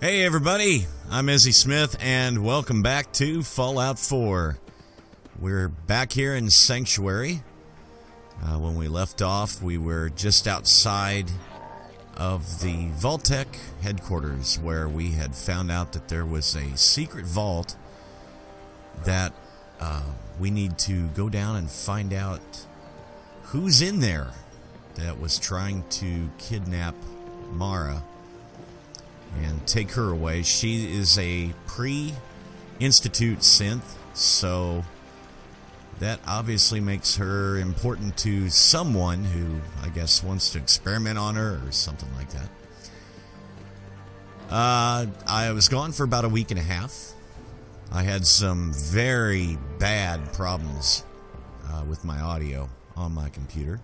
Hey everybody, I'm Izzy Smith and welcome back to Fallout 4. We're back here in Sanctuary. When we left off, we were just outside of the Vault-Tec headquarters where we had found out that there was a secret vault that we need to go down and find out who's in there that was trying to kidnap Mara and take her away. She is a pre-Institute synth, so that obviously makes her important to someone who, I guess, wants to experiment on her or something like that. I was gone for about a week and a half. I had some very bad problems with my audio on my computer.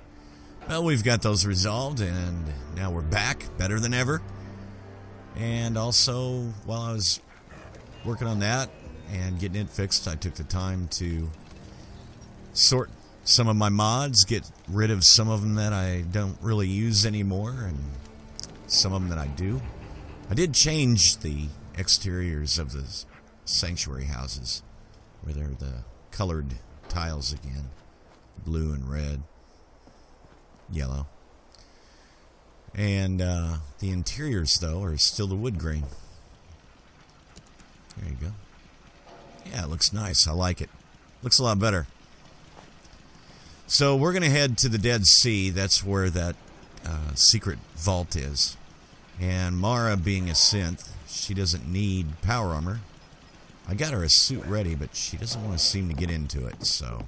Well, we've got those resolved, and now we're back, better than ever. And also, while I was working on that and getting it fixed, I took the time to sort some of my mods, get rid of some of them that I don't really use anymore, and some of them that I do. I did change the exteriors of the sanctuary houses, where they're the colored tiles again. Blue and red. Yellow. And the interiors, though, are still the wood grain. There you go. Yeah, it looks nice. I like it. Looks a lot better. So we're going to head to the Dead Sea. That's where that secret vault is. And Mara, being a synth, she doesn't need power armor. I got her a suit ready, but she doesn't want to seem to get into it. So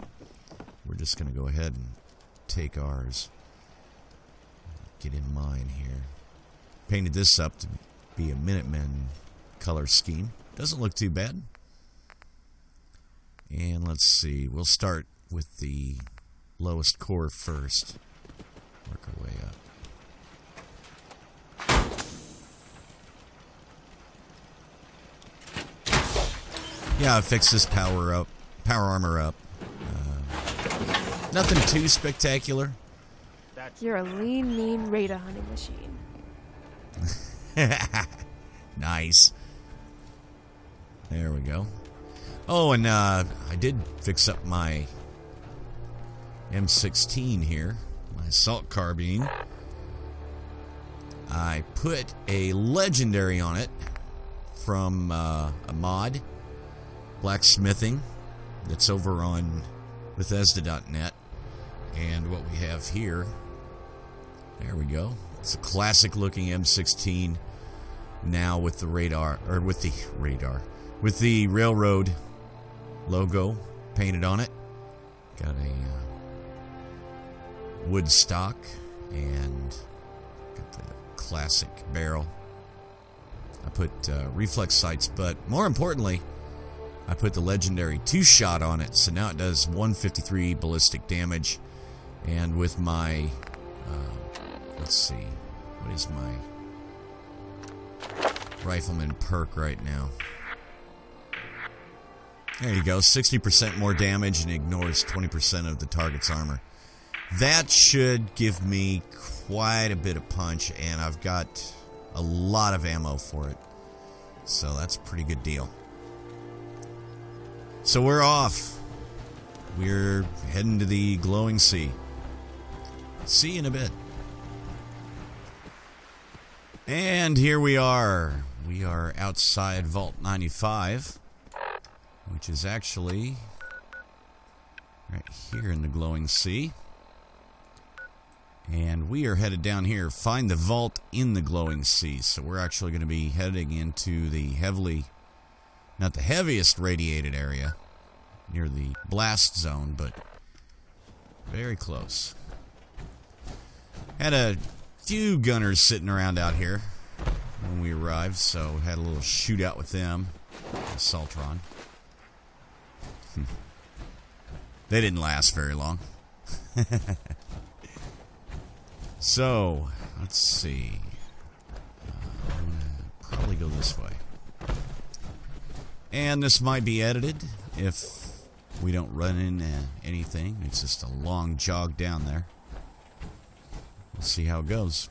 we're just going to go ahead and take ours. Get in mine here. Painted this up to be a Minutemen color scheme. Doesn't look too bad. And let's see. We'll start with the lowest core first. Work our way up. Yeah, I fixed this power armor up. Nothing too spectacular. You're a lean, mean radar hunting machine. Nice. There we go. Oh, and I did fix up my M16 here. My assault carbine. I put a legendary on it from a mod, blacksmithing, that's over on Bethesda.net. And what we have here, there we go. It's a classic looking M16 now with the with the railroad logo painted on it. Got a wood stock and got the classic barrel. I put reflex sights, but more importantly, I put the legendary 2-shot on it, so now it does 153 ballistic damage. And with my let's see, what is my rifleman perk right now? There you go, 60% more damage and ignores 20% of the target's armor. That should give me quite a bit of punch, and I've got a lot of ammo for it. So that's a pretty good deal. So we're off. We're heading to the glowing sea. See you in a bit. And here we are. We are outside Vault 95, which is actually right here in the glowing sea. And we are headed down here. Find the vault in the glowing sea. So we're actually going to be heading into the not the heaviest radiated area near the blast zone, but very close. Had a few gunners sitting around out here when we arrived, so had a little shootout with them. Assaultron. They didn't last very long. So, let's see. I'm gonna probably go this way. And this might be edited if we don't run into anything. It's just a long jog down there. We'll see how it goes.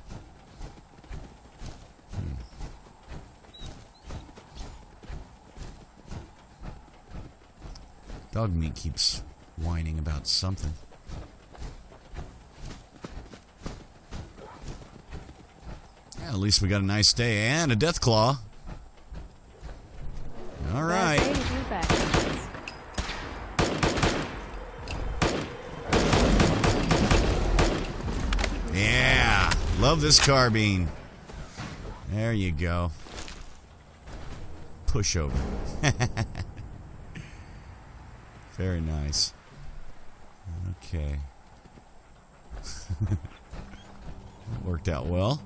Dog meat keeps whining about something. Yeah, at least we got a nice day and a death claw. All right. Yeah, love this carbine. There you go. Pushover. Very nice. Okay. That worked out well.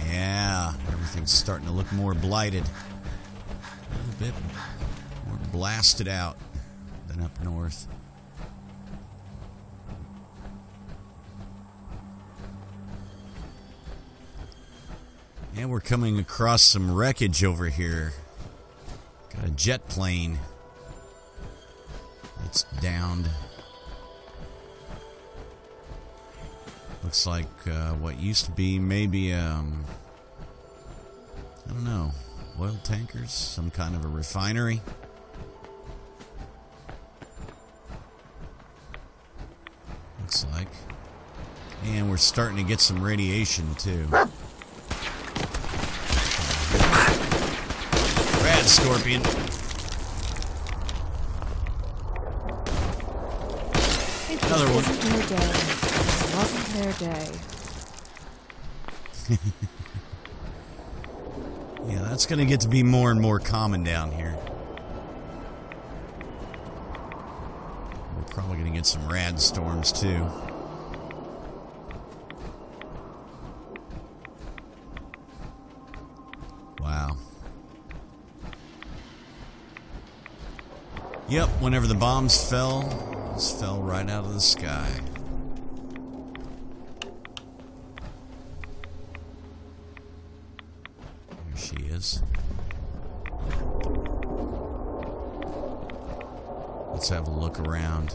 Yeah, everything's starting to look more blighted. A little bit more blasted out than up north. And we're coming across some wreckage over here. Got a jet plane that's downed. Looks like what used to be maybe, I don't know, oil tankers, some kind of a refinery. Looks like. And we're starting to get some radiation too. Rad scorpion. Another one. Wasn't their day. Yeah, that's going to get to be more and more common down here. We're probably going to get some rad storms too. Wow. Yep, whenever the bombs fell, those fell right out of the sky. There she is. Let's have a look around.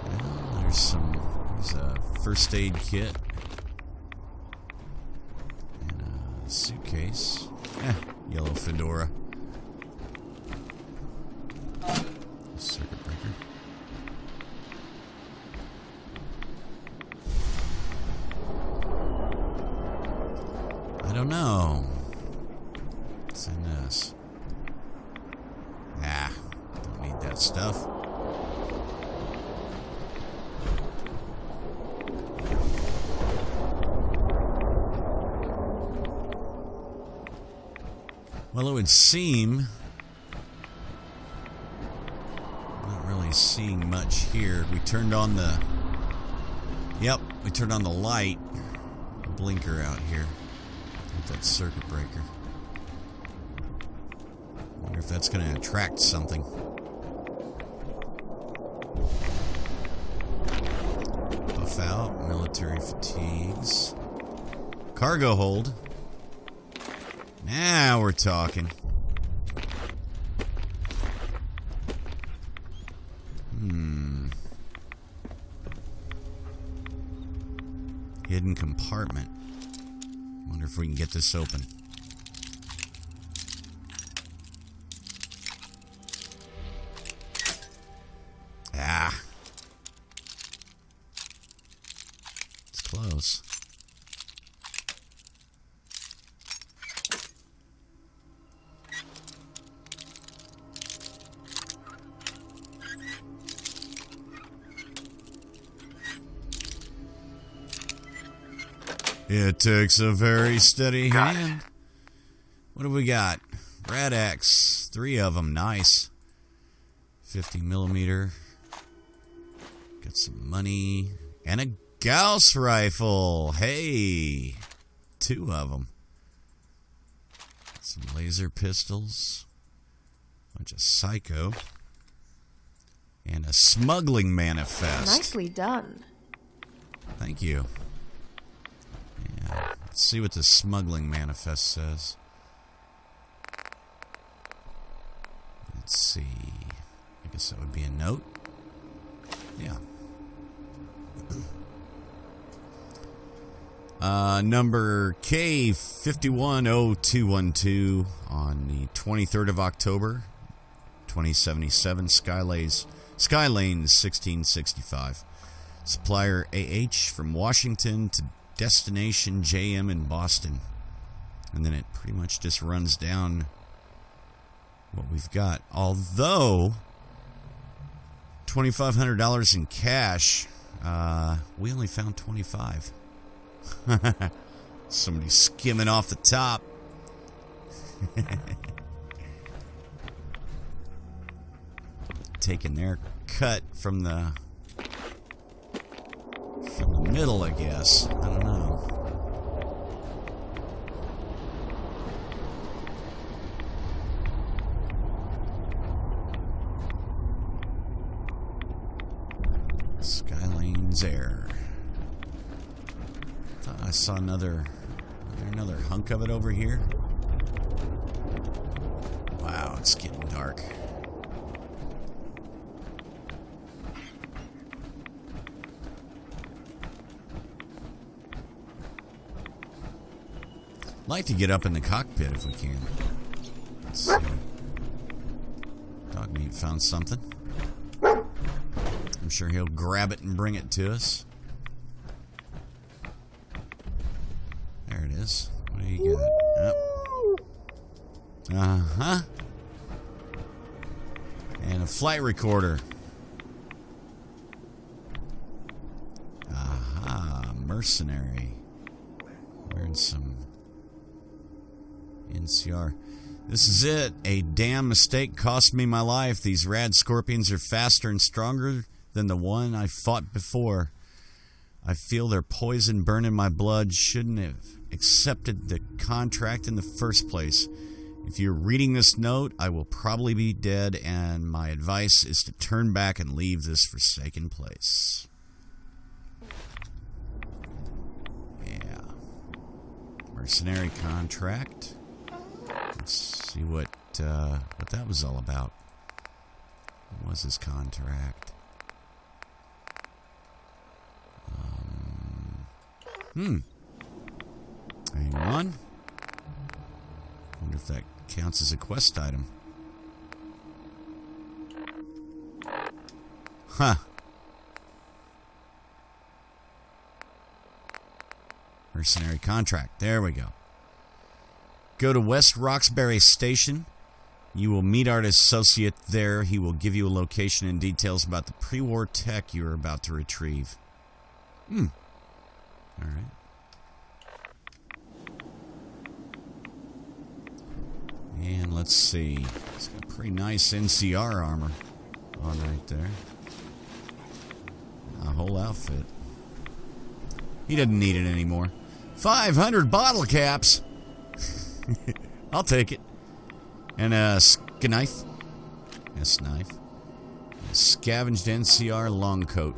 Well, there's a first aid kit. And a suitcase. Yellow fedora. Circuit breaker. I don't know. What's in this? Nah, don't need that stuff. Well, it would seem... Not really seeing much here. We turned on the... Yep, we turned on the light. Blinker out here. With that circuit breaker. Wonder if that's going to attract something. Buff out. Military fatigues. Cargo hold. Now we're talking. Hidden compartment. Wonder if we can get this open. Ah. It's close. It takes a very steady hand. What have we got? Rad Axe. 3 of them. Nice. 50 millimeter. Got some money. And a Gauss rifle. Hey. 2 of them. Some laser pistols. Bunch of psycho. And a smuggling manifest. Nicely done. Thank you. Yeah, let's see what the smuggling manifest says. Let's see. I guess that would be a note. Yeah. Number K510212 on the 23rd of October, 2077, Skylane 1665. Supplier AH from Washington to destination JM in Boston. And then it pretty much just runs down what we've got. Although, $2,500 in cash, we only found 25. Somebody skimming off the top. Taking their cut from the middle, I guess. I don't know. Skylane's Air. Thought I saw another hunk of it over here. Wow, it's getting dark. Like to get up in the cockpit if we can. Let's see. Dogmeat found something. I'm sure he'll grab it and bring it to us. There it is. What do you got? Oh. Uh-huh. And a flight recorder. Aha. Mercenary. Wearing some NCR. This is it. A damn mistake cost me my life. These rad scorpions are faster and stronger than the one I fought before. I feel their poison burn in my blood. Shouldn't have accepted the contract in the first place. If you're reading this note, I will probably be dead, and my advice is to turn back and leave this forsaken place. Yeah. Mercenary Contract. Let's see what that was all about. What was his contract? Hang on. Wonder if that counts as a quest item. Huh. Mercenary Contract. There we go. Go to West Roxbury Station. You will meet our associate there. He will give you a location and details about the pre-war tech you are about to retrieve. Alright. And let's see. It's got pretty nice NCR armor on right there. A whole outfit. He doesn't need it anymore. 500 bottle caps! I'll take it. And a knife. Yes, knife. A scavenged NCR long coat.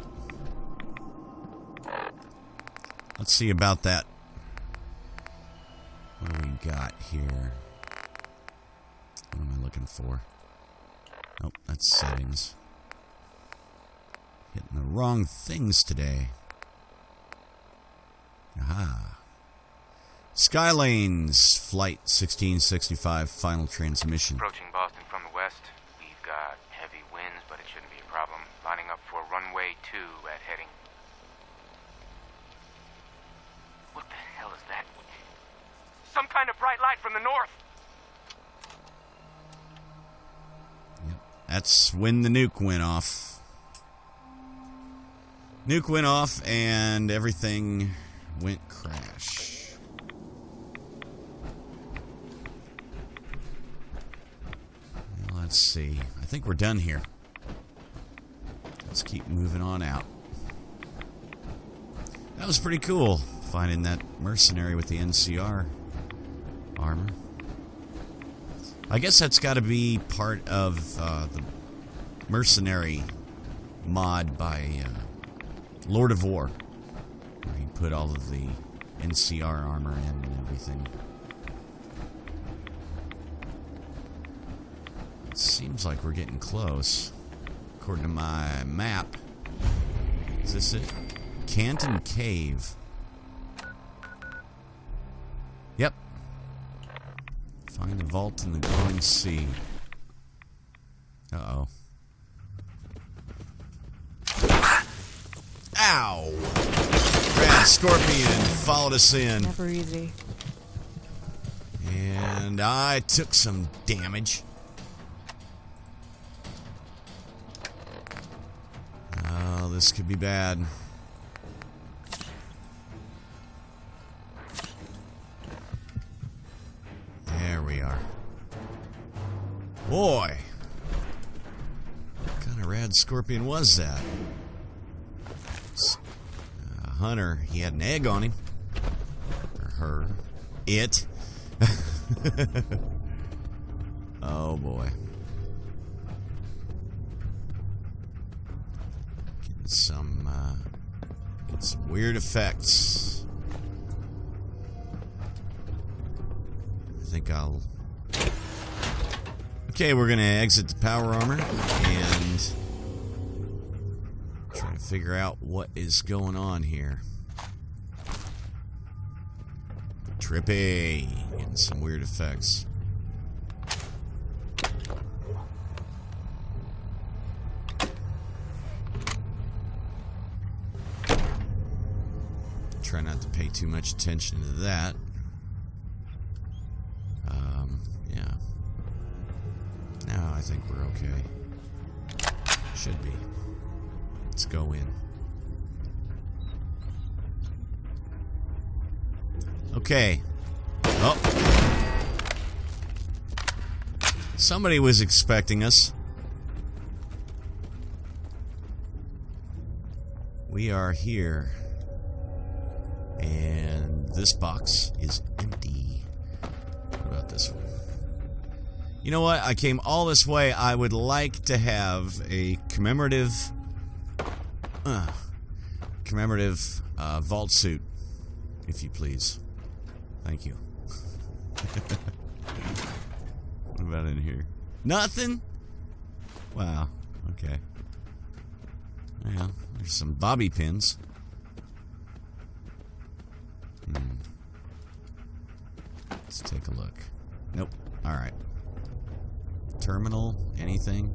Let's see about that. What do we got here? What am I looking for? Oh, that's settings. Hitting the wrong things today. Aha. Skylane's Flight 1665 final transmission. Approaching Boston from the west. We've got heavy winds, but it shouldn't be a problem. Lining up for runway 2 at heading. What the hell is that? Some kind of bright light from the north! Yep, that's when the nuke went off. Nuke went off and everything went crash. Let's see. I think we're done here. Let's keep moving on out. That was pretty cool, finding that mercenary with the NCR armor. I guess that's got to be part of the mercenary mod by Lord of War, where he put all of the NCR armor in and everything. Seems like we're getting close. According to my map. Is this it? Canton Cave. Yep. Find the vault in the glowing sea. Uh-oh. Ow! Red Scorpion followed us in. Never easy. And I took some damage. Oh, this could be bad. There we are. Boy! What kind of rad scorpion was that? A hunter. He had an egg on him. Or her. It. Oh boy. Get some weird effects. I think I'll... Okay, we're gonna exit the power armor and try to figure out what is going on here. Trippy. Getting some weird effects. Try not to pay too much attention to that. Yeah. Now I think we're okay. Should be. Let's go in. Okay. Oh. Somebody was expecting us. We are here. And this box is empty. What about this one? You know what? I came all this way. I would like to have a commemorative vault suit, if you please. Thank you. What about in here? Nothing? Wow. Okay. Well, there's some bobby pins. Let's take a look. Nope. Alright. Terminal? Anything?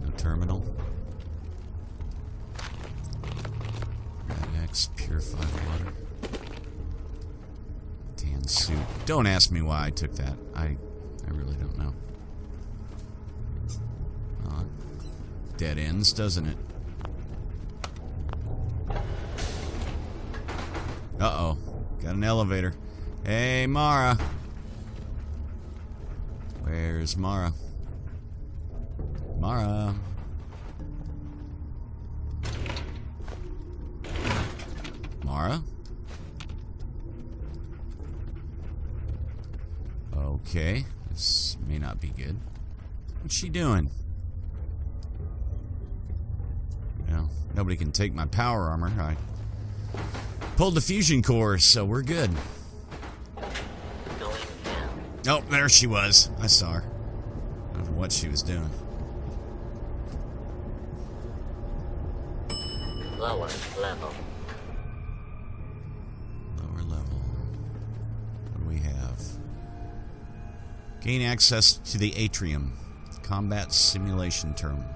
No terminal? X purified water. Tan suit. Don't ask me why I took that. I really don't know. Dead ends, doesn't it? Uh-oh. Got an elevator. Hey, Mara. Where's Mara? Mara. Mara? Okay. This may not be good. What's she doing? Well, nobody can take my power armor. I pulled the fusion core, so we're good. Oh, there she was. I saw her. I don't know what she was doing. Lower level. Lower level. What do we have? Gain access to the atrium. Combat simulation terminal.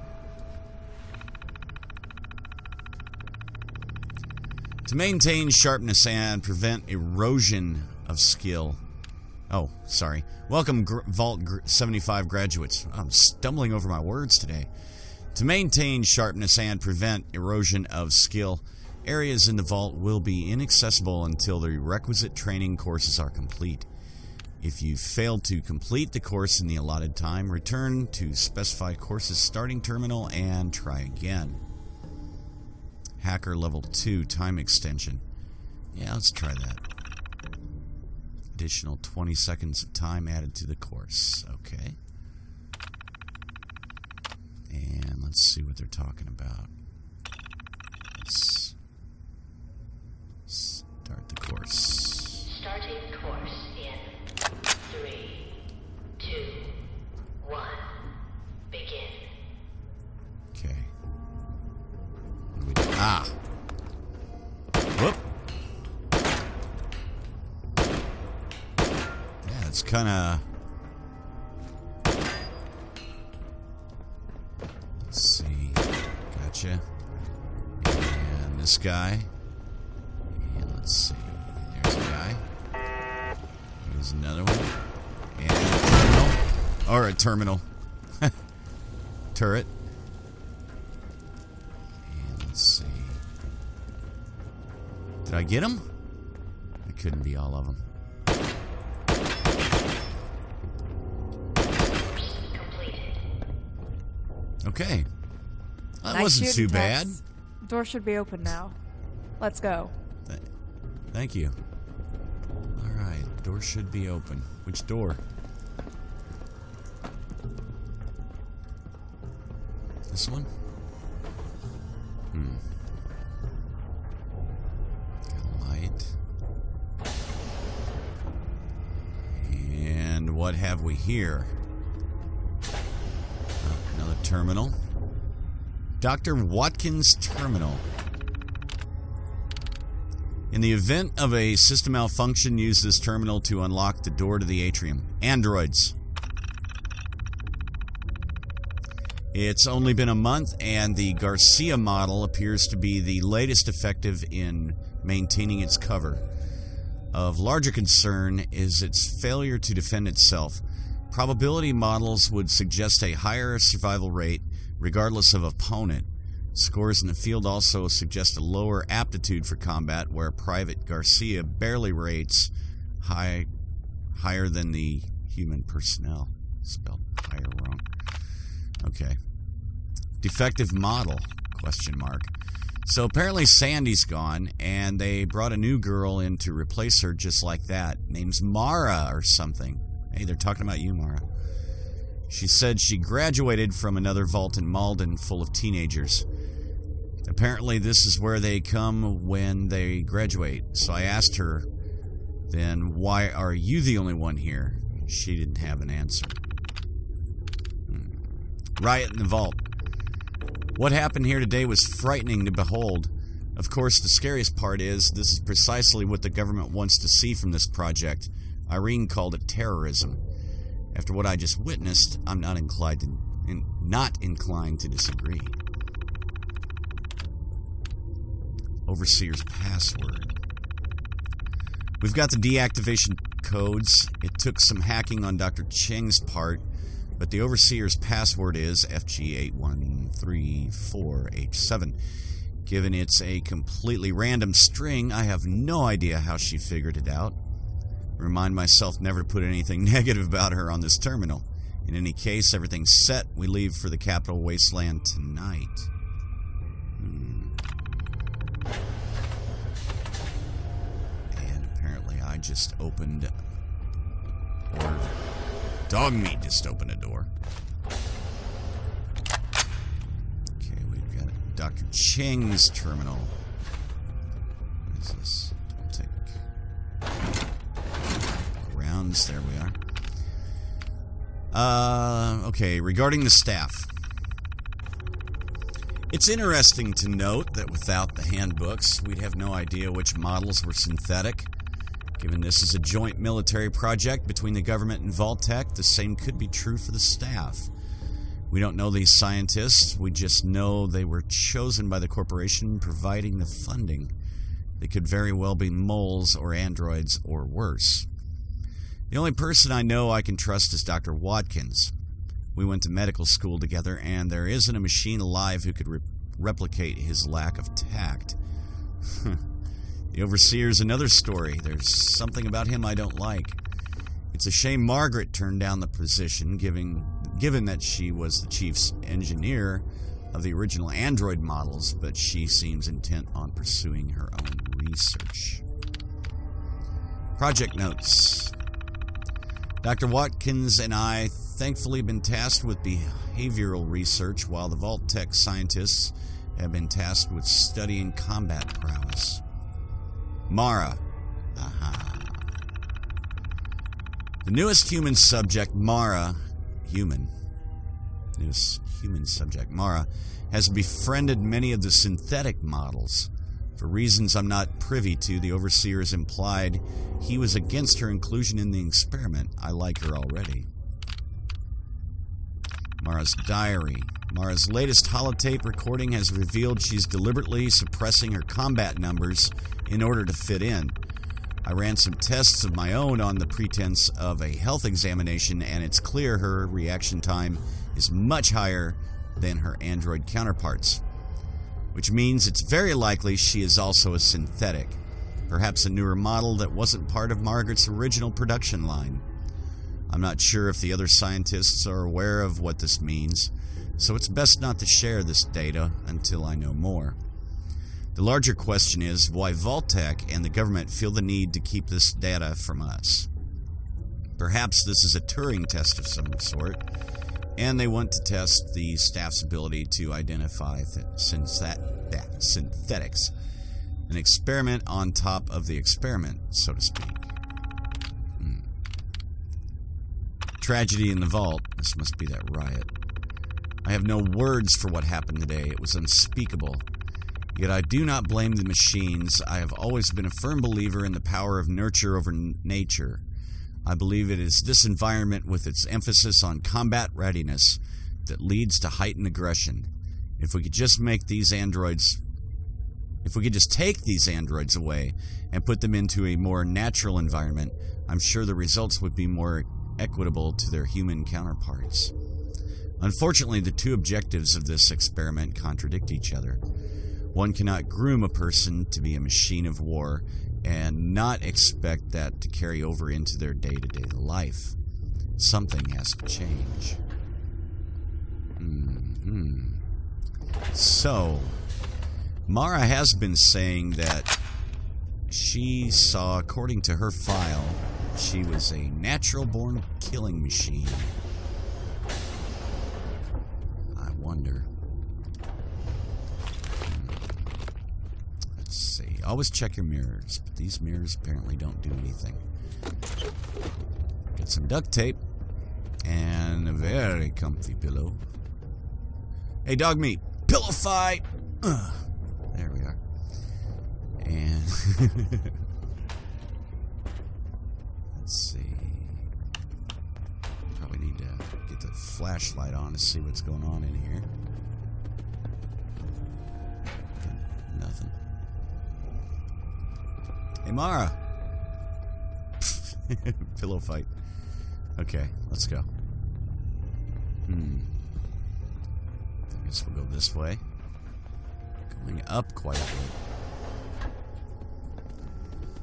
To maintain sharpness and prevent erosion of skill. Oh, sorry. Welcome, Vault 75 graduates. I'm stumbling over my words today. To maintain sharpness and prevent erosion of skill, areas in the vault will be inaccessible until the requisite training courses are complete. If you fail to complete the course in the allotted time, return to specified course's starting terminal and try again. Hacker level 2 time extension. Yeah, let's try that. Additional 20 seconds of time added to the course. Okay. And let's see what they're talking about. Let's start the course. Starting course in 3, 2, 1. Begin. Okay. What do we do? Ah! Whoop! kind of... Let's see. Gotcha. And this guy. And let's see. There's a guy. Here's another one. And a terminal. Or a terminal. Turret. And let's see. Did I get him? It couldn't be all of them. Okay. That wasn't too bad. Door should be open now. Let's go. Thank you. Alright, door should be open. Which door? This one? Got a light. And what have we here? Oh, another terminal. Dr. Watkins Terminal. In the event of a system malfunction, use this terminal to unlock the door to the atrium. Androids. It's only been a month, and the Garcia model appears to be the latest effective in maintaining its cover. Of larger concern is its failure to defend itself. Probability models would suggest a higher survival rate regardless of opponent. Scores in the field also suggest a lower aptitude for combat, where Private Garcia barely rates higher than the human personnel. Spelled higher wrong. Okay. Defective model? Question mark. So apparently Sandy's gone, and they brought a new girl in to replace her just like that. Name's Mara or something. Hey, they're talking about you, Mara. She said she graduated from another vault in Malden full of teenagers. Apparently this is where they come when they graduate. So I asked her, then why are you the only one here? She didn't have an answer. Riot in the vault. What happened here today was frightening to behold. Of course, the scariest part is this is precisely what the government wants to see from this project. Irene called it terrorism. After what I just witnessed, I'm not inclined to disagree. Overseer's password. We've got the deactivation codes. It took some hacking on Dr. Cheng's part, but the Overseer's password is FG8134H7. Given it's a completely random string, I have no idea how she figured it out. Remind myself never to put anything negative about her on this terminal. In any case, everything's set. We leave for the Capital Wasteland tonight. And apparently I just opened... or dog meat just opened a door. Okay, we've got Dr. Cheng's terminal. What is this? I'll take... rounds. There we are. Okay, regarding the staff. It's interesting to note that without the handbooks, we'd have no idea which models were synthetic. Given this is a joint military project between the government and Vault-Tec, the same could be true for the staff. We don't know these scientists, we just know they were chosen by the corporation providing the funding. They could very well be moles or androids or worse. The only person I know I can trust is Dr. Watkins. We went to medical school together, and there isn't a machine alive who could replicate his lack of tact. The Overseer's another story. There's something about him I don't like. It's a shame Margaret turned down the position, given that she was the chief's engineer of the original android models, but she seems intent on pursuing her own research. Project notes. Dr. Watkins and I thankfully been tasked with behavioral research, while the Vault-Tec scientists have been tasked with studying combat prowess. Mara. Aha. The newest human subject, Mara, newest human subject, Mara, has befriended many of the synthetic models. For reasons I'm not privy to, the Overseer has implied he was against her inclusion in the experiment. I like her already. Mara's diary. Mara's latest holotape recording has revealed she's deliberately suppressing her combat numbers in order to fit in. I ran some tests of my own on the pretense of a health examination, and it's clear her reaction time is much higher than her android counterparts, which means it's very likely she is also a synthetic, perhaps a newer model that wasn't part of Margaret's original production line. I'm not sure if the other scientists are aware of what this means, so it's best not to share this data until I know more. The larger question is why Vault-Tec and the government feel the need to keep this data from us. Perhaps this is a Turing test of some sort, and they want to test the staff's ability to identify synthetics. An experiment on top of the experiment, so to speak. Tragedy in the vault. This must be that riot. I have no words for what happened today. It was unspeakable. Yet I do not blame the machines. I have always been a firm believer in the power of nurture over nature. I believe it is this environment with its emphasis on combat readiness that leads to heightened aggression. If we could just take these androids away and put them into a more natural environment, I'm sure the results would be more equitable to their human counterparts. Unfortunately, the two objectives of this experiment contradict each other. One cannot groom a person to be a machine of war and not expect that to carry over into their day-to-day life. Something has to change. So, Mara has been saying that she saw, according to her file, she was a natural-born killing machine. I wonder. Let's see. Always check your mirrors, but these mirrors apparently don't do anything. Get some duct tape and a very comfy pillow. Hey, dog meat. Pillow fight! There we are. And let's see. Probably need to get the flashlight on to see what's going on in here. Nothing. Hey, Mara. Pillow fight. Okay, let's go. I guess we'll go this way. Going up quite a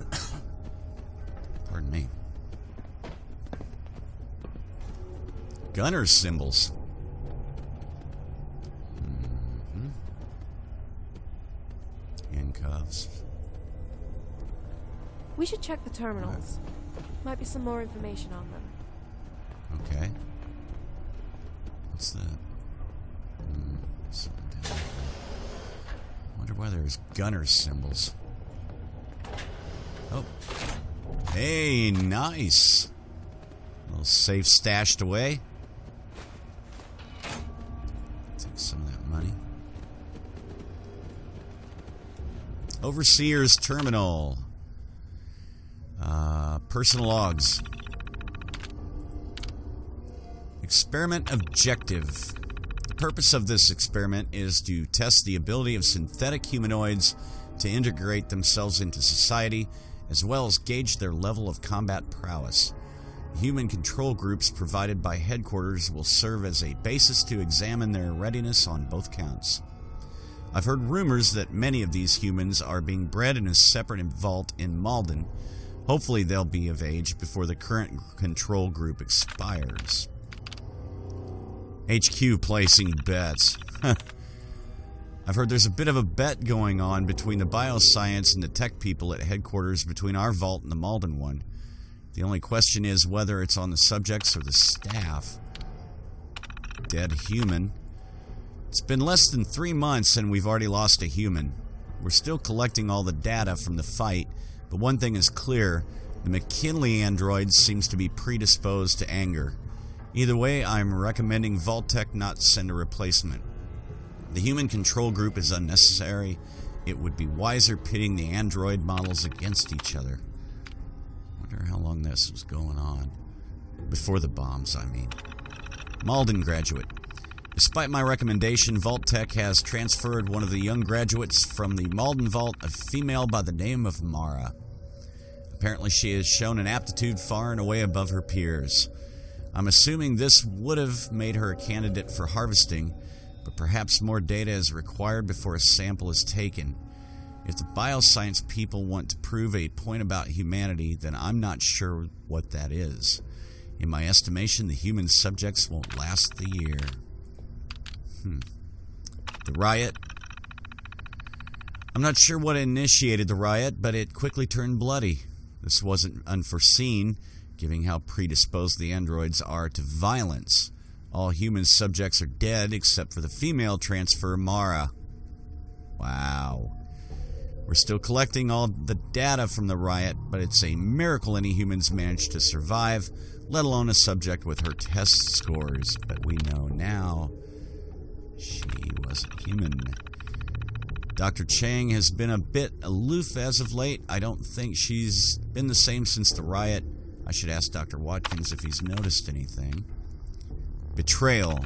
bit. Pardon me. Gunner symbols. Handcuffs. We should check the terminals. Might be some more information on them. Okay. What's that? Something down there. Wonder why there's gunner symbols. Oh. Hey, nice. A little safe stashed away. Take some of that money. Overseer's terminal. Personal logs. Experiment objective. The purpose of this experiment is to test the ability of synthetic humanoids to integrate themselves into society, as well as gauge their level of combat prowess. Human control groups provided by headquarters will serve as a basis to examine their readiness on both counts. I've heard rumors that many of these humans are being bred in a separate vault in Malden. Hopefully they'll be of age before the current control group expires. HQ placing bets. I've heard there's a bit of a bet going on between the bioscience and the tech people at headquarters between our vault and the Malden one. The only question is whether it's on the subjects or the staff. Dead human. It's been less than 3 months and we've already lost a human. We're still collecting all the data from the fight, but one thing is clear, the McKinley android seems to be predisposed to anger. Either way, I'm recommending Vault-Tec not send a replacement. The human control group is unnecessary, it would be wiser pitting the android models against each other. Wonder how long this was going on. Before the bombs, I mean. Malden graduate. Despite my recommendation, Vault Tech has transferred one of the young graduates from the Malden Vault, a female by the name of Mara. Apparently she has shown an aptitude far and away above her peers. I'm assuming this would have made her a candidate for harvesting, but perhaps more data is required before a sample is taken. If the bioscience people want to prove a point about humanity, then I'm not sure what that is. In my estimation, the human subjects won't last the year. The riot. I'm not sure what initiated the riot, but it quickly turned bloody. This wasn't unforeseen, given how predisposed the androids are to violence. All human subjects are dead except for the female transfer, Mara. Wow. We're still collecting all the data from the riot, but it's a miracle any humans managed to survive, let alone a subject with her test scores. But we know now she wasn't human. Dr. Chang has been a bit aloof as of late. I don't think she's been the same since the riot. I should ask Dr. Watkins if he's noticed anything. Betrayal.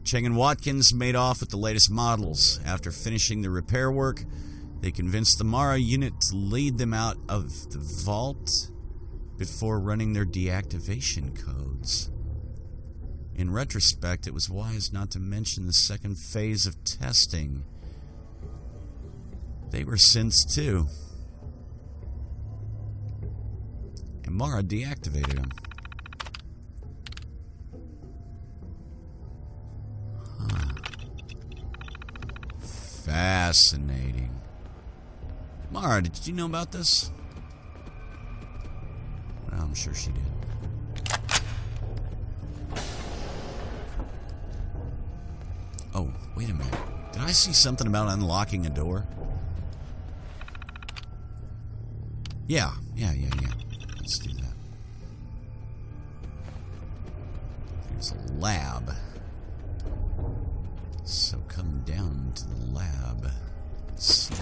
Chang and Watkins made off with the latest models. After finishing the repair work, they convinced the Mara unit to lead them out of the vault before running their deactivation codes. In retrospect, it was wise not to mention the second phase of testing. They were synths too. And Mara deactivated them. Fascinating. Mara, did you know about this? Well, I'm sure she did. Oh, wait a minute. Did I see something about unlocking a door? Yeah. Let's do that. Here's a lab. So come down to the lab. Let's see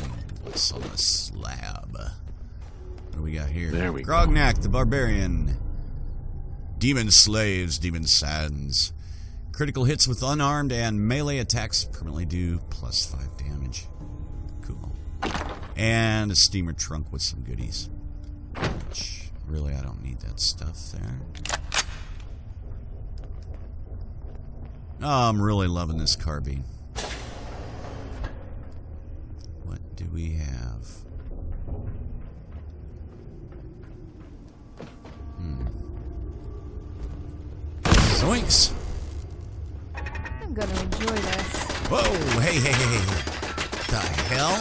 what's on the slab. What do we got here? There we go. Grognak, the Barbarian. Demon Slaves, Demon Sands. Critical hits with unarmed and melee attacks permanently do +5 damage. Cool. And a steamer trunk with some goodies. Which, really, I don't need that stuff there. Oh, I'm really loving this carbine. What do we have? Zoinks! I'm gonna enjoy this. Whoa! Hey! The hell?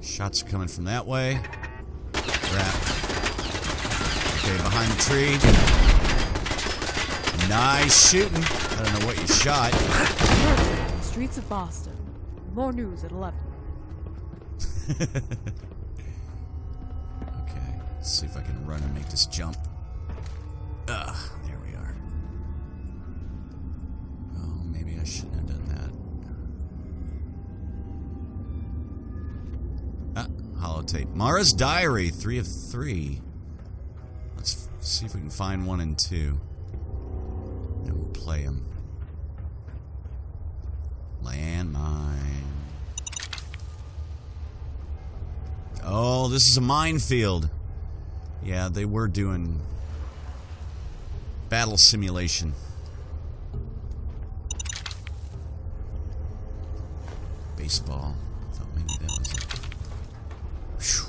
Shots are coming from that way. Crap. Okay, behind the tree. Nice shooting. I don't know what you shot. The streets of Boston. More news at 11. Okay, let's see if I can run and make this jump. There we are. Oh, maybe I shouldn't have done that. Holotape. Mara's Diary, 3 of 3. Let's see if we can find 1 and 2. And we'll play them. Landmine. Oh, this is a minefield. Yeah, they were doing battle simulation. Baseball. I thought maybe that was it. Whew.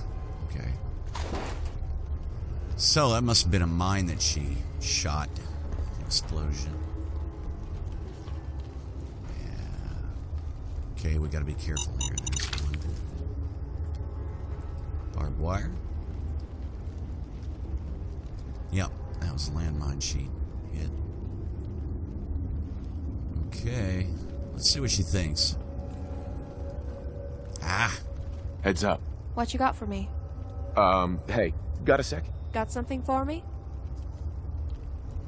Okay. So that must have been a mine that she shot. Explosion. Yeah. Okay, we gotta be careful here. There's one. Barbed wire. Yep, that was a landmine sheet. Hit. Okay. Let's see what she thinks. Heads up. What you got for me? Hey, got a sec? Got something for me?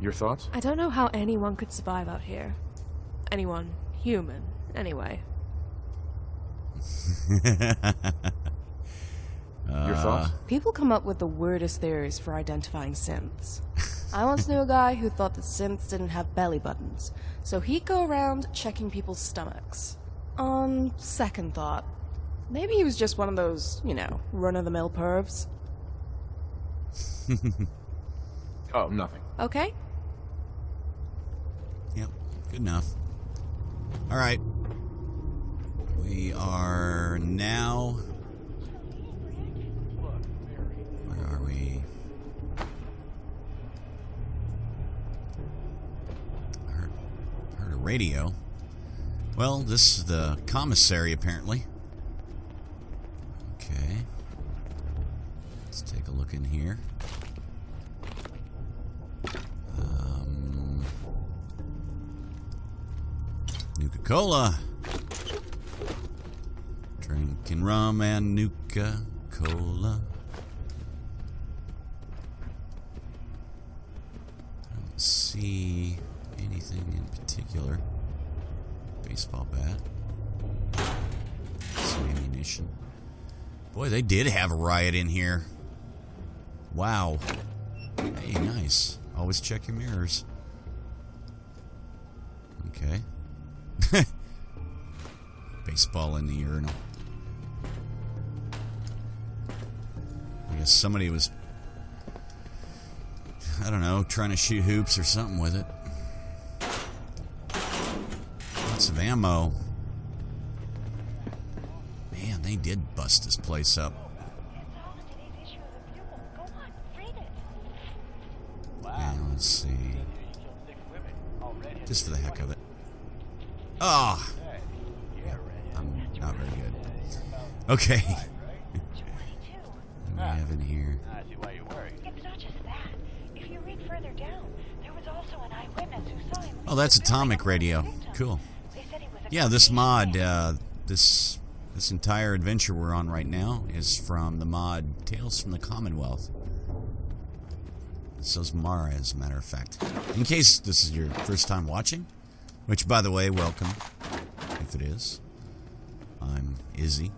Your thoughts? I don't know how anyone could survive out here. Anyone human. Anyway. Your thoughts? People come up with the weirdest theories for identifying synths. I once knew a guy who thought that synths didn't have belly buttons, so he'd go around checking people's stomachs. On second thought, maybe he was just one of those, you know, run-of-the-mill pervs. Oh, nothing. Okay? Yep, good enough. Alright. We are now... Where are we? I heard a radio. Well, this is the commissary, apparently. Okay. Let's take a look in here. Nuka-Cola. Drinking rum and Nuka-Cola. I don't see anything in particular. Baseball bat. Some ammunition. Boy, they did have a riot in here. Wow. Hey, nice. Always check your mirrors. Okay. Baseball in the urinal. I guess somebody was, I don't know, trying to shoot hoops or something with it. Lots of ammo. Man, they did bust this place up. Yeah, let's see. Just for the heck of it. Oh! Yeah, I'm not very good. Okay. What do we have in here? It's not just that. If you read further down, there was also an eyewitness who saw him. Oh, that's atomic radio. Cool. Yeah, this mod, this entire adventure we're on right now is from the mod Tales from the Commonwealth. So's Mara, as a matter of fact. In case this is your first time watching, which, by the way, welcome, if it is. I'm Izzy.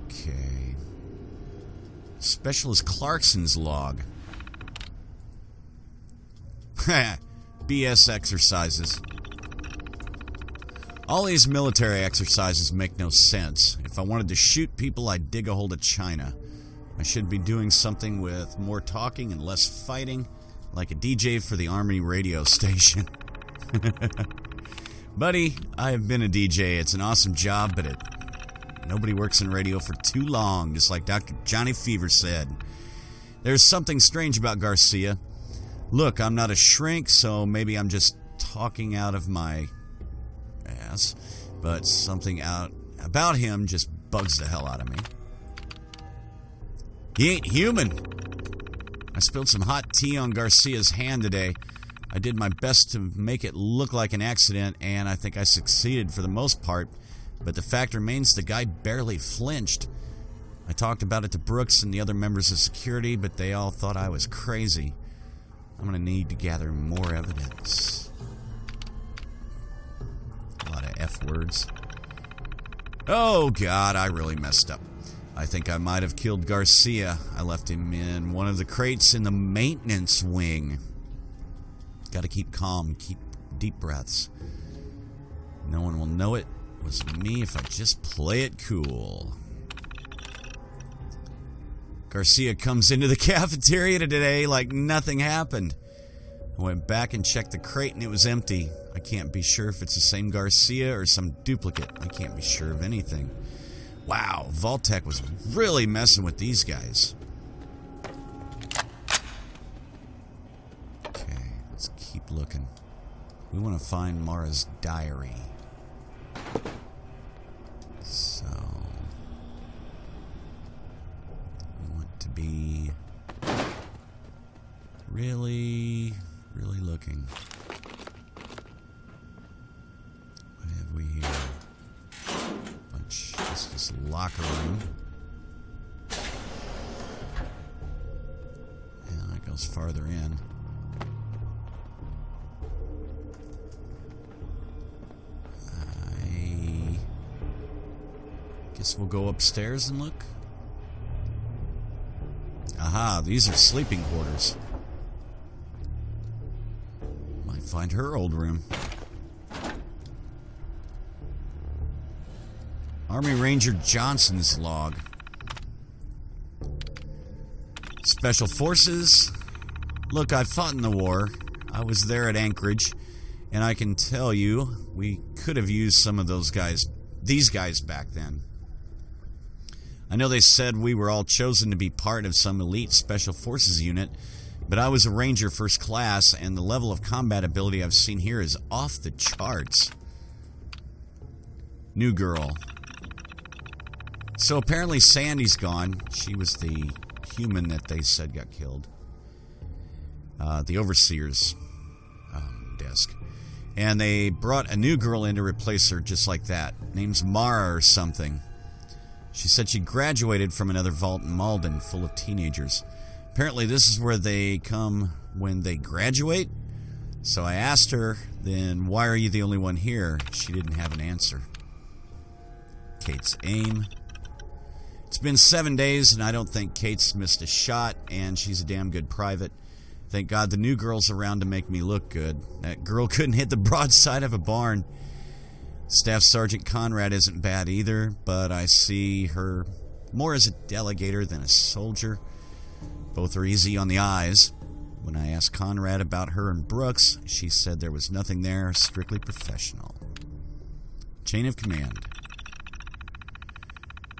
Okay. Specialist Clarkson's log. BS exercises. All these military exercises make no sense. If I wanted to shoot people, I'd dig a hole to China. I should be doing something with more talking and less fighting, like a DJ for the Army radio station. Buddy, I have been a DJ. It's an awesome job, but nobody works in radio for too long, just like Dr. Johnny Fever said. There's something strange about Garcia. Look, I'm not a shrink, so maybe I'm just talking out of my ass, but something about him just bugs the hell out of me. He ain't human. I spilled some hot tea on Garcia's hand today. I did my best to make it look like an accident, and I think I succeeded for the most part, but the fact remains the guy barely flinched. I talked about it to Brooks and the other members of security, but they all thought I was crazy. I'm going to need to gather more evidence. A lot of F words. Oh, God, I really messed up. I think I might have killed Garcia. I left him in one of the crates in the maintenance wing. Gotta keep calm, keep deep breaths. No one will know it was me if I just play it cool. Garcia comes into the cafeteria today like nothing happened. I went back and checked the crate and it was empty. I can't be sure if it's the same Garcia or some duplicate. I can't be sure of anything. Wow, Vault-Tec was really messing with these guys. Okay, let's keep looking. We want to find Mara's diary. So, we want to be really looking. What have we here? This locker room. Yeah, that goes farther in. Guess we'll go upstairs and look. Aha, these are sleeping quarters. Might find her old room. Army Ranger Johnson's log. Special Forces. Look, I fought in the war. I was there at Anchorage, and I can tell you, we could have used some of these guys back then. I know they said we were all chosen to be part of some elite Special Forces unit, but I was a Ranger First Class, and the level of combat ability I've seen here is off the charts. New girl. So apparently Sandy's gone. She was the human that they said got killed. The Overseer's desk. And they brought a new girl in to replace her just like that. Name's Mara or something. She said she graduated from another vault in Malden full of teenagers. Apparently this is where they come when they graduate. So I asked her, then why are you the only one here? She didn't have an answer. Kate's aim. It's been 7 days, and I don't think Kate's missed a shot, and she's a damn good private. Thank God the new girl's around to make me look good. That girl couldn't hit the broadside of a barn. Staff Sergeant Conrad isn't bad either, but I see her more as a delegator than a soldier. Both are easy on the eyes. When I asked Conrad about her and Brooks, she said there was nothing there, strictly professional. Chain of command.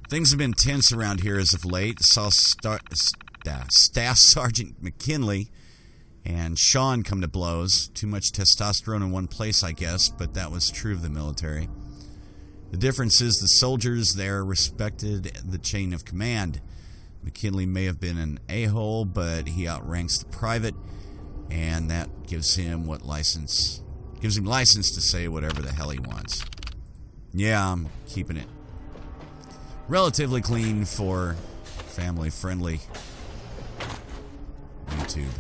Things have been tense around here as of late. Saw Staff Sergeant McKinley and Sean come to blows. Too much testosterone in one place, I guess, but that was true of the military. The difference is the soldiers there respected the chain of command. McKinley may have been an a-hole, but he outranks the private, and that gives him license to say whatever the hell he wants. Yeah, I'm keeping it relatively clean for family-friendly YouTube.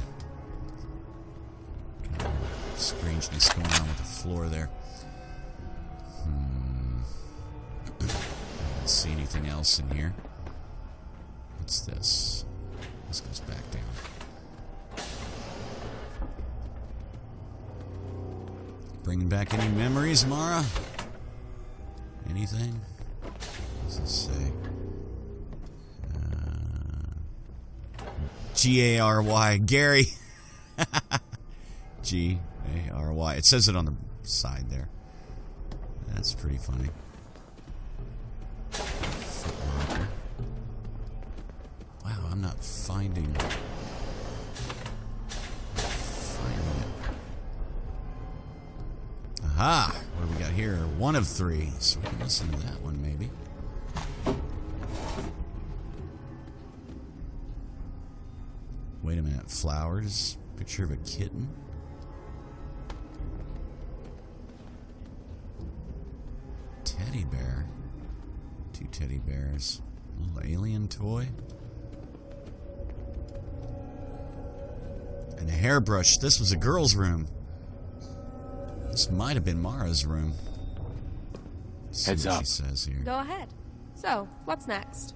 Strangeness going on with the floor there. I don't see anything else in here. What's this? This goes back down. Bringing back any memories, Mara? Anything? What does this say? G-A-R-Y. Gary. G-A-R-Y. It says it on the side there. That's pretty funny. Footlocker. Wow, I'm not finding it. Aha! What do we got here? 1 of 3. So we can listen to that one, maybe. Wait a minute. Flowers. Picture of a kitten. Teddy bear. 2 teddy bears. A little alien toy. And a hairbrush. This was a girl's room. This might have been Mara's room. Heads up. She says here. Go ahead. So, what's next?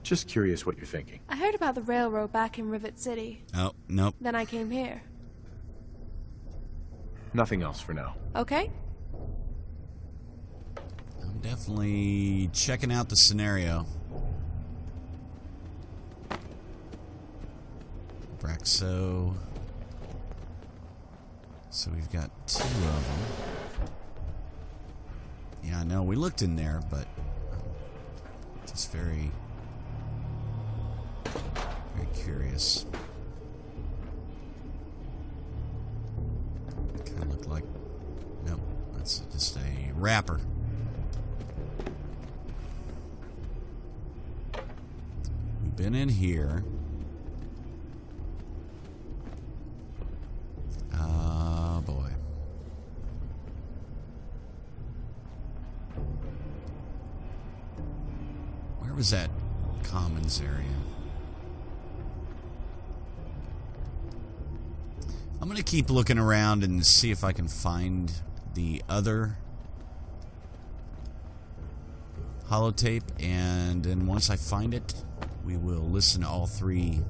Just curious what you're thinking. I heard about the railroad back in Rivet City. Oh, nope. Then I came here. Nothing else for now. Okay? I'm definitely checking out the scenario. Braxo. So we've got 2 of them. Yeah, I know. We looked in there, but just very curious. Kind of looked like... Nope. That's just a wrapper. We've been in here. Oh, boy. Where was that commons area? I'm going to keep looking around and see if I can find the other holotape, and then once I find it, we will listen to all 3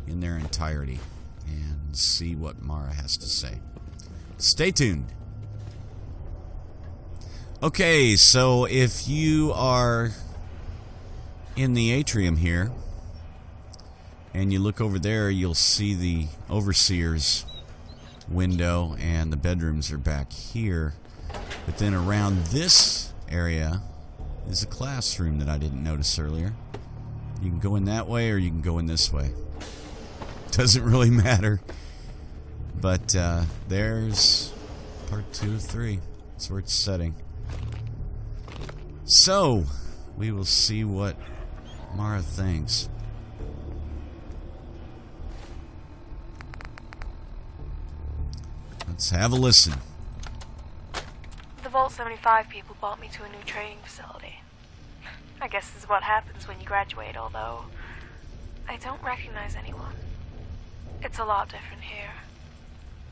in their entirety and see what Mara has to say. Stay tuned. Okay, so if you are in the atrium here and you look over there, you'll see the overseer's window, and the bedrooms are back here. But then around this area is a classroom that I didn't notice earlier. You can go in that way or you can go in this way. Doesn't really matter. But there's part 2 of 3. That's where it's setting. So, we will see what Mara thinks. Let's have a listen. The Vault 75 people brought me to a new training facility. I guess this is what happens when you graduate, although I don't recognize anyone. It's a lot different here.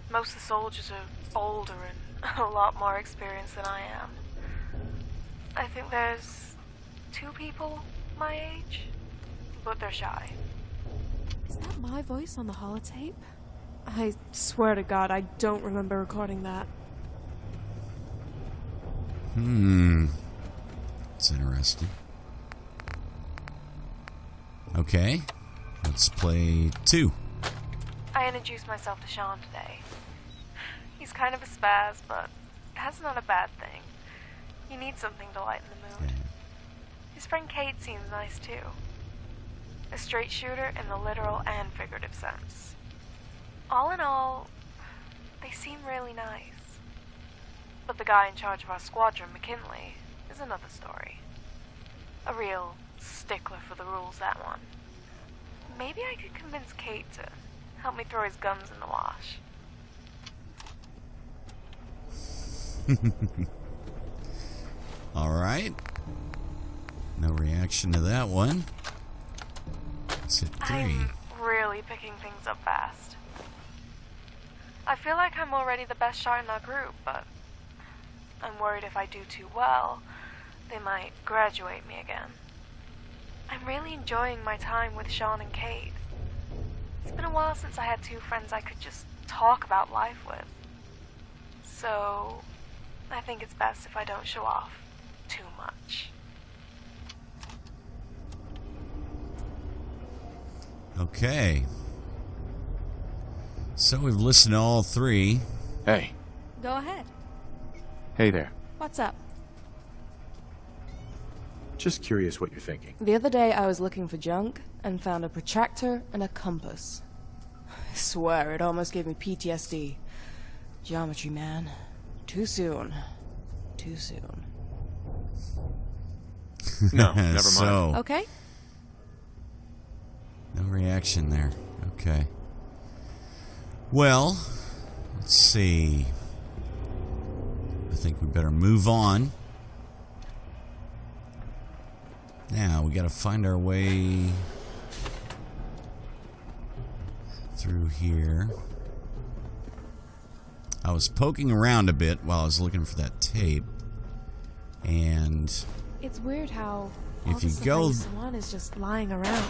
Most of the soldiers are older and a lot more experienced than I am. I think there's 2 people my age, but they're shy. Is that my voice on the holotape? I swear to God, I don't remember recording that. It's interesting. Okay, let's play 2. I introduced myself to Sean today. He's kind of a spaz, but that's not a bad thing. You need something to lighten the mood. His friend Kate seems nice too. A straight shooter in the literal and figurative sense. All in all, they seem really nice. But the guy in charge of our squadron, McKinley, is another story. A real stickler for the rules, that one. Maybe I could convince Kate to help me throw his guns in the wash. Alright. No reaction to that one. Let's hit 3. I'm really picking things up fast. I feel like I'm already the best shot in our group, but I'm worried if I do too well, they might graduate me again. I'm really enjoying my time with Sean and Kate. It's been a while since I had 2 friends I could just talk about life with. So, I think it's best if I don't show off too much. Okay. So we've listened to all 3. Hey. Go ahead. Hey there. What's up? Just curious what you're thinking. The other day I was looking for junk and found a protractor and a compass. I swear it almost gave me PTSD. Geometry, man. Too soon. Too soon. No, never mind. So, Okay. no reaction there. Okay. Well, let's see. I think we better move on. Now, we gotta find our way through here. I was poking around a bit while I was looking for that tape. And It's weird how if all you the stuff go- I used to want is just lying around.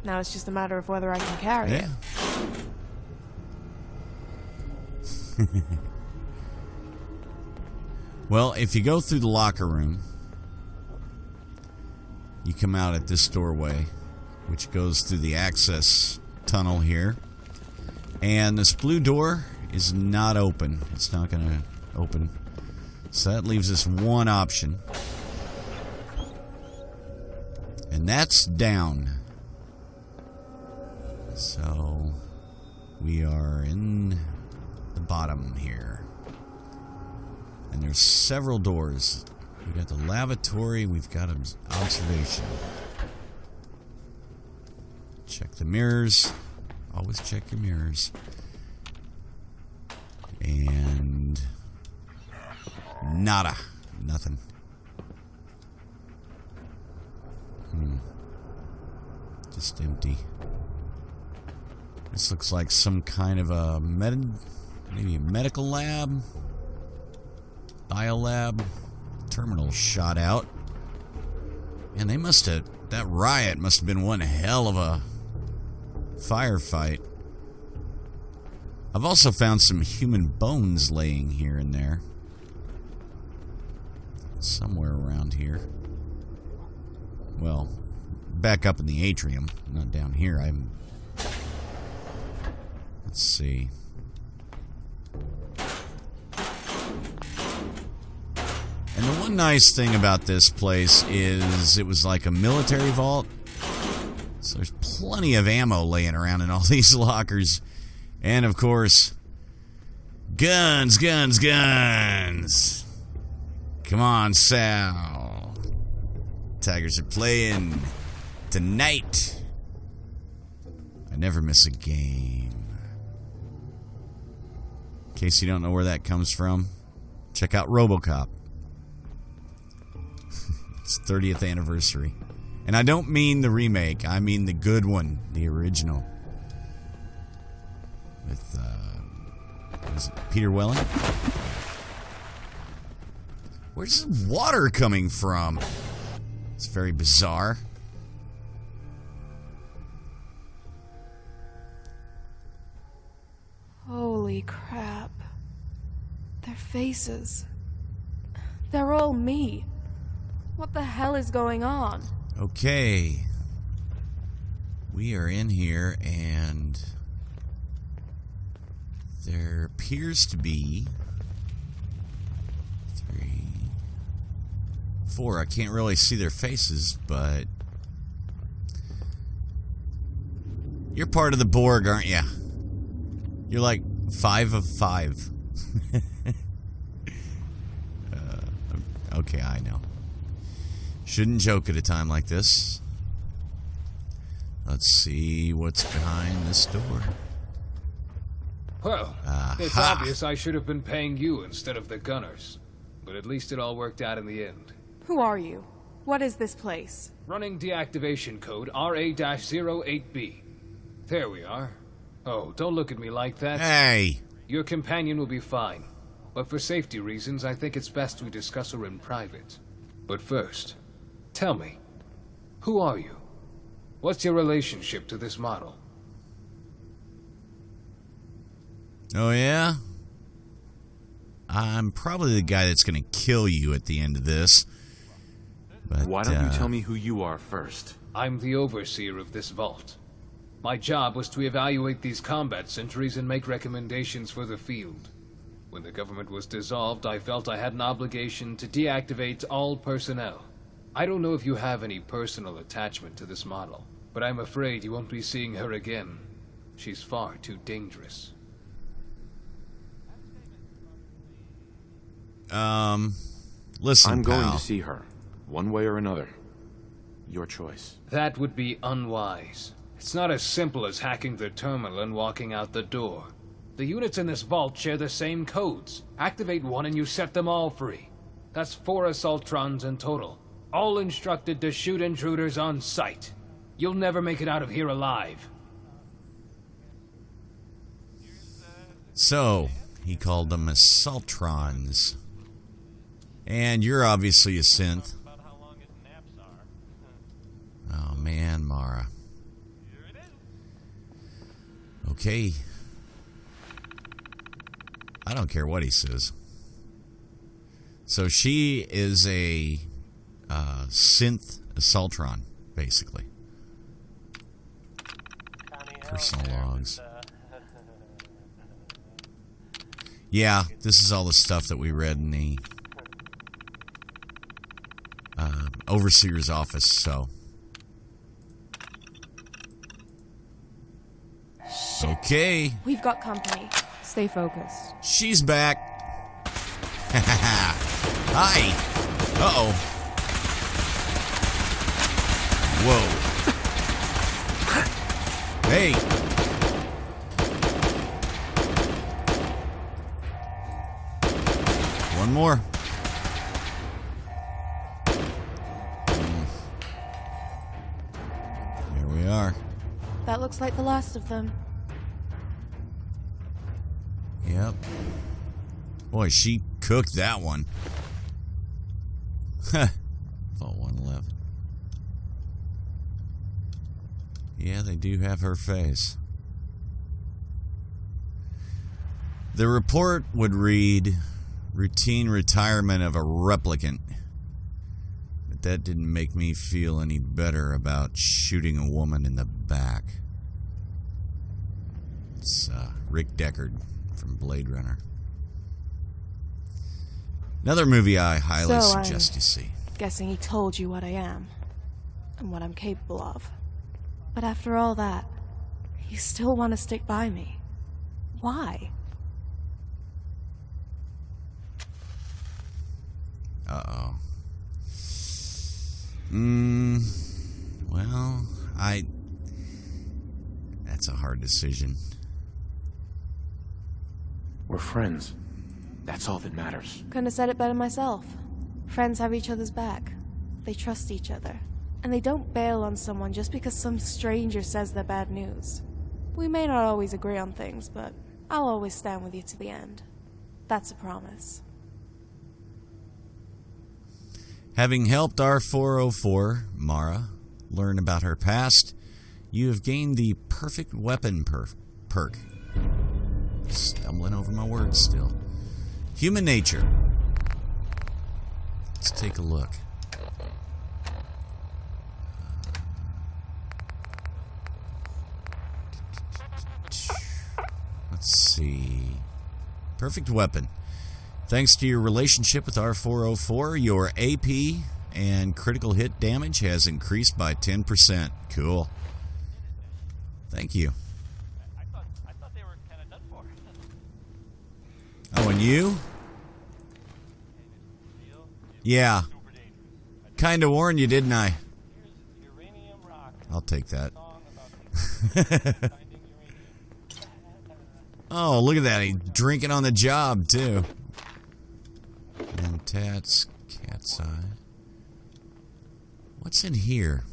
Now it's just a matter of whether I can carry it. Well, if you go through the locker room, you come out at this doorway, which goes through the access tunnel here. And this blue door is not open. It's not going to open. So that leaves us one option. And that's down. So we are in the bottom here. And there's several doors. We've got the lavatory. We've got observation. Check the mirrors. Always check your mirrors. And nada. Nothing. Just empty. This looks like some kind of a maybe a medical lab, biolab, terminal shot out. And they must have... That riot must have been one hell of a firefight. I've also found some human bones laying here and there. Somewhere around here. Well, back up in the atrium, not down here. Let's see. And the one nice thing about this place is it was like a military vault. So there's plenty of ammo laying around in all these lockers. And of course, guns, guns, guns. Come on, Sal. Tigers are playing tonight. I never miss a game. In case you don't know where that comes from, check out RoboCop. It's 30th anniversary. And I don't mean the remake, I mean the good one, the original. With, is it Peter Welling? Where's the water coming from? It's very bizarre. Holy crap. Their faces. They're all me. What the hell is going on? Okay. We are in here and there appears to be 3, 4. I can't really see their faces, but you're part of the Borg, aren't you? You're like 5 of 5. Okay, I know. Shouldn't joke at a time like this. Let's see what's behind this door. Well, it's obvious I should have been paying you instead of the gunners. But at least it all worked out in the end. Who are you? What is this place? Running deactivation code RA-08B. There we are. Oh, don't look at me like that. Hey! Your companion will be fine. But for safety reasons, I think it's best we discuss her in private. But first, tell me, who are you? What's your relationship to this model? Oh, yeah? I'm probably the guy that's going to kill you at the end of this. But, why don't you tell me who you are first? I'm the overseer of this vault. My job was to evaluate these combat sentries and make recommendations for the field. When the government was dissolved, I felt I had an obligation to deactivate all personnel. I don't know if you have any personal attachment to this model, but I'm afraid you won't be seeing her again. She's far too dangerous. Listen, I'm going pal. to see her, one way or another. Your choice. That would be unwise. It's not as simple as hacking the terminal and walking out the door. The units in this vault share the same codes. Activate one and you set them all free. That's 4 Assaultrons in total, all instructed to shoot intruders on sight. You'll never make it out of here alive. So, he called them Assaultrons. And you're obviously a synth. Oh man, Mara. Okay. I don't care what he says. So she is a synth Assaultron, basically. Personal logs. Yeah, this is all the stuff that we read in the Overseer's office, so. Okay. We've got company. Stay focused. She's back. Hi. Uh-oh. Whoa. Hey. One more. Here we are. That looks like the last of them. Yep. Boy, she cooked that one. Vault 111. Yeah, they do have her face. The report would read, routine retirement of a replicant. But that didn't make me feel any better about shooting a woman in the back. It's Rick Deckard from Blade Runner. Another movie I highly suggest you see. Guessing he told you what I am and what I'm capable of. But after all that, you still want to stick by me. Why? Uh-oh. Well, that's a hard decision. We're friends. That's all that matters. Couldn't have said it better myself. Friends have each other's back. They trust each other. And they don't bail on someone just because some stranger says they're bad news. We may not always agree on things, but I'll always stand with you to the end. That's a promise. Having helped R404, Mara, learn about her past, you have gained the perfect weapon perk. Stumbling over my words still. Human nature. Let's take a look. Let's see. Perfect weapon. Thanks to your relationship with R404, your AP and critical hit damage has increased by 10%. Cool. Thank you. I thought they were kind of done for. Oh, and you? Yeah. Kind of warned you, didn't I? I'll take that. Oh, look at that. He's drinking on the job, too. And Tats, cat's eye. What's in here?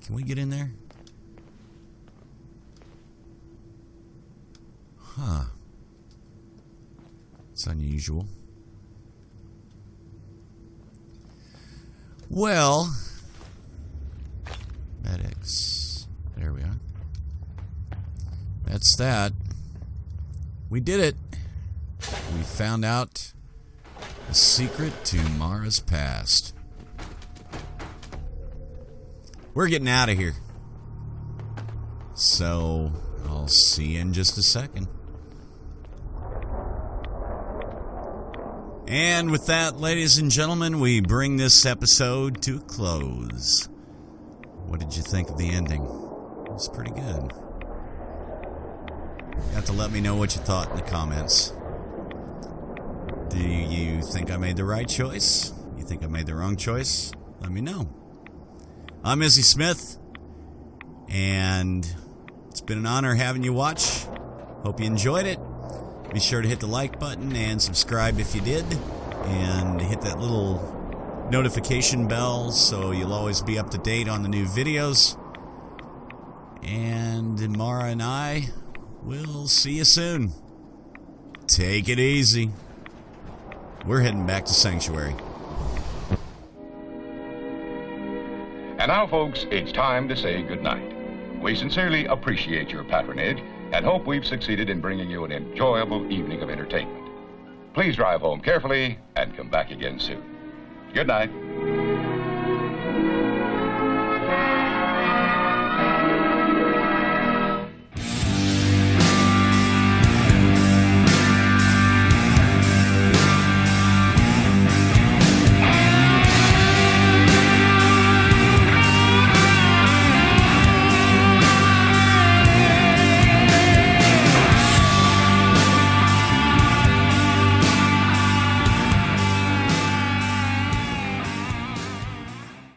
Can we get in there? Huh. It's unusual. Well, medics. There we are. That's that. We did it. We found out the secret to Mara's past. We're getting out of here. So, I'll see you in just a second. And with that, ladies and gentlemen, we bring this episode to a close. What did you think of the ending? It was pretty good. You have to let me know what you thought in the comments. Do you think I made the right choice? You think I made the wrong choice? Let me know. I'm Izzy Smith, and it's been an honor having you watch. Hope you enjoyed it. Be sure to hit the like button and subscribe if you did, and hit that little notification bell so you'll always be up to date on the new videos. And Mara and I will see you soon. Take it easy. We're heading back to Sanctuary. And now, folks, it's time to say goodnight. We sincerely appreciate your patronage and hope we've succeeded in bringing you an enjoyable evening of entertainment. Please drive home carefully and come back again soon. Good night.